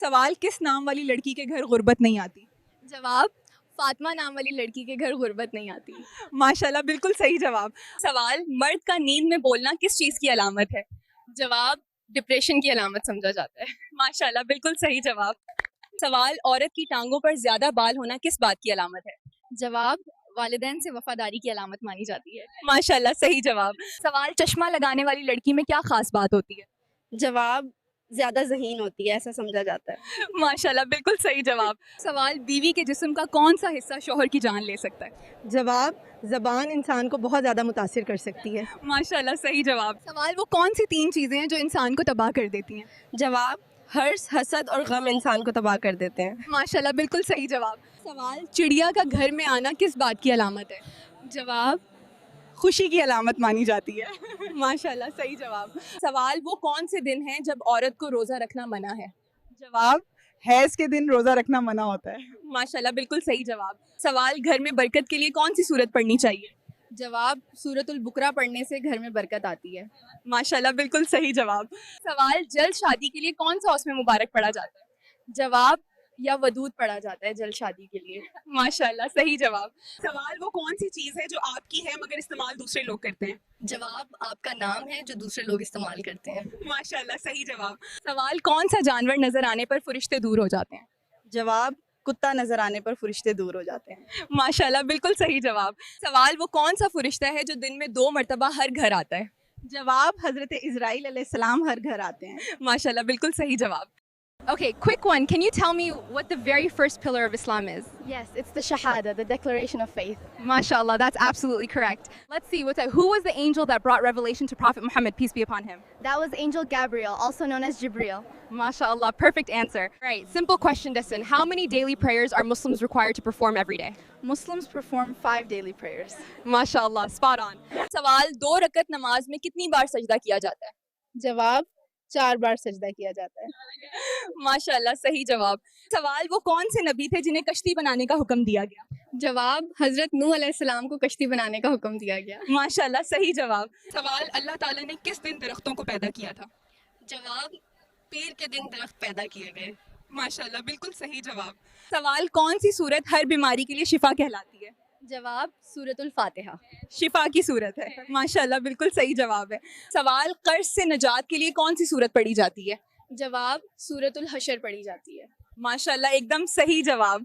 सवाल किस नाम वाली लड़की के घर गुर्बत नहीं आती? जवाब फातिमा नाम वाली लड़की के घर गुर्बत नहीं आती। माशाल्लाह, बिल्कुल सही जवाब। सवाल मर्द का नींद में बोलना किस चीज़ की अलामत है? जवाब डिप्रेशन की अलामत समझा जाता है। माशाल्लाह, बिल्कुल सही जवाब। सवाल औरत की टांगों पर ज़्यादा बाल होना किस बात की अलामत है? जवाब वालिदैन से वफादारी की अलामत मानी जाती है। माशाल्लाह, सही जवाब। सवाल चश्मा लगाने वाली लड़की में क्या खास बात होती है? जवाब ज़्यादा ज़हीन होती है, ऐसा समझा जाता है। माशाल्लाह, बिल्कुल सही जवाब। सवाल बीवी के जिस्म का कौन सा हिस्सा शौहर की जान ले सकता है? जवाब ज़बान इंसान को बहुत ज़्यादा मुतासिर कर सकती है। माशाल्लाह, सही जवाब। सवाल वो कौन सी 3 चीज़ें हैं जो इंसान को तबाह कर देती हैं? जवाब हर्ष, हसद और गम इंसान को तबाह कर देते हैं। माशाल्लाह, बिल्कुल सही जवाब। सवाल चिड़िया का घर में आना किस बात की अलामत है? जवाब खुशी की अलामत मानी जाती है। माशाल्लाह, सही जवाब। सवाल वो कौन से दिन हैं जब औरत को रोज़ा रखना मना है? जवाब हैज़ के दिन रोज़ा रखना मना होता है। माशाल्लाह, बिल्कुल सही जवाब। सवाल घर में बरकत के लिए कौन सी सूरत पढ़नी चाहिए? जवाब सूरतुल बुकरा पढ़ने से घर में बरकत आती है। माशाल्लाह, बिल्कुल सही जवाब। सवाल जल्द शादी के लिए कौन सा उसमें मुबारक पढ़ा जाता है? जवाब या वदूद पढ़ा जाता है जल्द शादी के लिए। माशाल्लाह, सही जवाब। सवाल वो कौन सी चीज़ है जो आपकी है मगर इस्तेमाल दूसरे लोग करते हैं? जवाब आपका नाम है जो दूसरे लोग इस्तेमाल करते हैं। माशाल्लाह, सही जवाब। सवाल कौन सा जानवर नजर आने पर फरिश्ते दूर हो जाते हैं? जवाब कुत्ता नज़र आने पर फरिश्ते दूर हो जाते हैं। माशाल्लाह, बिल्कुल सही जवाब। सवाल वो कौन सा फरिश्ता है जो दिन में 2 मरतबा हर घर आता है? जवाब हज़रत इज़राइल अलैहिस्सलाम हर घर आते हैं। माशाल्लाह, बिल्कुल सही जवाब। Okay, quick one. Can you tell me what the very first pillar of Islam is? Yes, it's the Shahada, the declaration of faith. MashaAllah, that's absolutely correct. Let's see, who was the angel that brought revelation to Prophet Muhammad, peace be upon him? That was Angel Gabriel, also known as Jibreel. MashaAllah, perfect answer. Right, simple question, Destin. How many daily prayers are Muslims required to perform every day? Muslims perform 5 daily prayers. MashaAllah, spot on. सवाल 2 रकत नमाज में कितनी बार सजदा किया जाता है? जवाब 4 बार सजदा किया जाता है। माशाल्लाह, सही जवाब। सवाल वो कौन से नबी थे जिन्हें कश्ती बनाने का हुक्म दिया गया? जवाब हजरत नूह अलैहिस्सलाम को कश्ती बनाने का हुक्म दिया गया। माशाल्लाह, सही जवाब। सवाल अल्लाह ताला ने किस दिन दरख्तों को पैदा किया था? जवाब पीर के दिन दरख्त पैदा किए गए। माशाल्लाह, बिल्कुल सही जवाब। सवाल कौन सी सूरत हर बीमारी के लिए शिफा कहलाती है? जवाब सूरतुल फातिहा। शिफा की सूरत है। माशाल्लाह, बिल्कुल सही जवाब है। सवाल कर्ज से निजात के लिए कौन सी सूरत पढ़ी जाती है? जवाब सूरतुल हशर पढ़ी जाती है। माशाल्लाह, एकदम सही जवाब।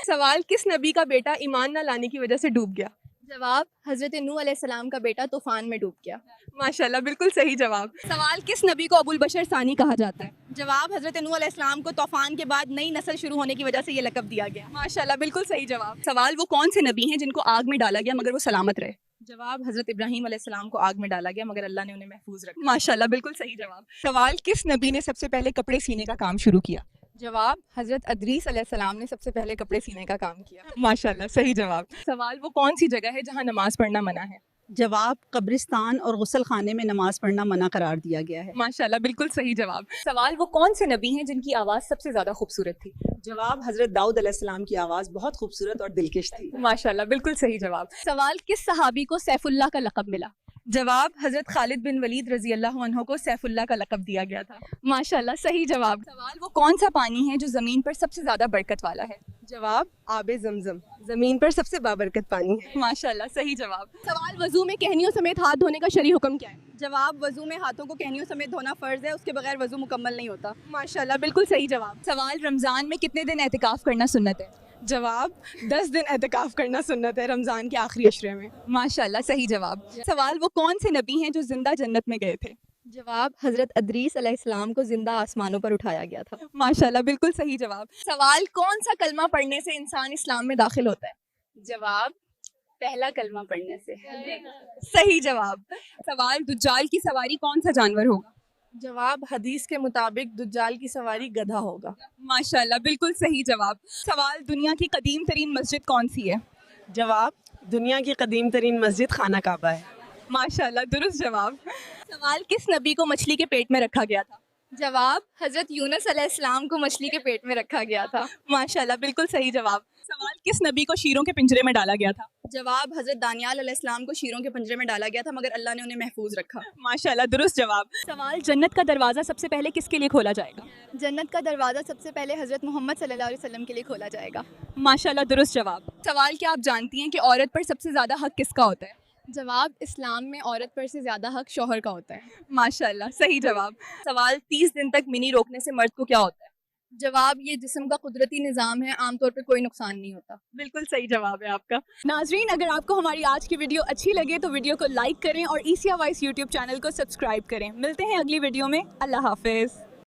सवाल किस नबी का बेटा ईमान न लाने की वजह से डूब गया? जवाब हजरत नूह अलैहिस्सलाम का बेटा तूफान में डूब गया। माशाल्लाह, बिल्कुल सही जवाब। सवाल किस नबी को अबुल बशर सानी कहा जाता है? जवाब हज़रत नूह अलैहिस्सलाम को तूफ़ान के बाद नई नस्ल शुरू होने की वजह से ये लक़ब दिया गया। माशाल्लाह, बिल्कुल सही जवाब। सवाल वो कौन से नबी हैं जिनको आग में डाला गया मगर वो सलामत रहे? जवाब हज़रत इब्राहीम अलैहिस्सलाम को आग में डाला गया मगर अल्लाह ने उन्हें महफूज रखा। माशाल्लाह, बिल्कुल सही जवाब। सवाल किस नबी ने सबसे पहले कपड़े सीने का काम शुरू किया? जवाब हजरत अदरीस अलैहिस्सलाम ने सबसे पहले कपड़े सीने का काम किया। माशाल्लाह, सही जवाब। सवाल वो कौन सी जगह है जहाँ नमाज पढ़ना मना है? जवाब कब्रिस्तान और गुस्ल खाने में नमाज पढ़ना मना करार दिया गया है। माशाल्लाह, बिल्कुल सही जवाब। सवाल वो कौन से नबी हैं जिनकी आवाज़ सबसे ज़्यादा खूबसूरत थी? जवाब हज़रत दाऊद अलैहिस्सलाम की आवाज़ बहुत खूबसूरत और दिलकश थी। माशाल्लाह, बिल्कुल सही जवाब। सवाल किस सहाबी को सैफुल्लाह का लक़ब मिला? जवाब हजरत खालिद बिन वलीद रजी अल्लाह अन्हु को सैफुल्लाह का लक़ब दिया गया था। माशाल्लाह, सही जवाब। सवाल वो कौन सा पानी है जो ज़मीन पर सबसे ज़्यादा बरकत वाला है? जवाब आबे ज़मज़म, ज़मीन पर सबसे बाबरकत पानी है। माशाल्लाह, सही जवाब। सवाल वज़ू में कहनियों समेत हाथ धोने का शरई हुक्म क्या है? जवाब वज़ू में हाथों को कहनियों समेत धोना फ़र्ज़ है, उसके बगैर वज़ू मुकम्मल नहीं होता। माशाल्लाह, बिल्कुल सही जवाब। सवाल रमज़ान में कितने दिन एहतिकाफ़ करना सुन्नत है? जवाब 10 दिन एहतिकाफ करना सुन्नत है रमज़ान के आखिरी अशरे में। माशाल्लाह, सही जवाब। सवाल वो कौन से नबी हैं जो जिंदा जन्नत में गए थे? जवाब हज़रत अदरीस अलैहिस्सलाम को जिंदा आसमानों पर उठाया गया था। माशाल्लाह, बिल्कुल सही जवाब। सवाल कौन सा कलमा पढ़ने से इंसान इस्लाम में दाखिल होता है? जवाब पहला कलमा पढ़ने से। सही जवाब। सवाल दुज्जाल की सवारी कौन सा जानवर होगा? जवाब हदीस के मुताबिक दुज्जाल की सवारी गधा होगा। माशाल्लाह, बिल्कुल सही जवाब। सवाल दुनिया की कदीम तरीन मस्जिद कौन सी है? जवाब दुनिया की कदीम तरीन मस्जिद खाना काबा है। माशाल्लाह, दुरुस्त जवाब। सवाल किस नबी को मछली के पेट में रखा गया था? जवाब हजरत यूनुस अलैहिस्सलाम को मछली के पेट में रखा गया था। माशाल्लाह, बिल्कुल सही जवाब। सवाल, किस नबी को शीरों के पिंजरे में डाला गया था? जवाब हजरत दानियाल अलैहिस्सलाम को शीरों के पिंजरे में डाला गया था मगर अल्लाह ने उन्हें महफूज रखा। माशाल्लाह, दुरुस्त जवाब। सवाल, जन्नत का दरवाज़ा सबसे पहले किसके लिए खोला जाएगा? जन्नत का दरवाज़ा सबसे पहले हजरत मोहम्मद सल्लल्लाहु अलैहि वसल्लम के लिए खोला जाएगा। माशाल्लाह, दुरुस्त जवाब। सवाल, क्या आप जानती हैं कि औरत पर सबसे ज़्यादा हक किसका होता है? जवाब इस्लाम में औरत पर से ज़्यादा हक शौहर का होता है। माशाल्लाह, सही जवाब। सवाल, 30 दिन तक मिनी रोकने से मर्द को क्या होता है? जवाब ये जिस्म का कुदरती निज़ाम है, आमतौर पर कोई नुकसान नहीं होता। बिल्कुल सही जवाब है आपका। नाजरीन, अगर आपको हमारी आज की वीडियो अच्छी लगे तो वीडियो को लाइक करें और ईसिया वॉइस यूट्यूब चैनल को सब्सक्राइब करें। मिलते हैं अगली वीडियो में। अल्लाह हाफिज़।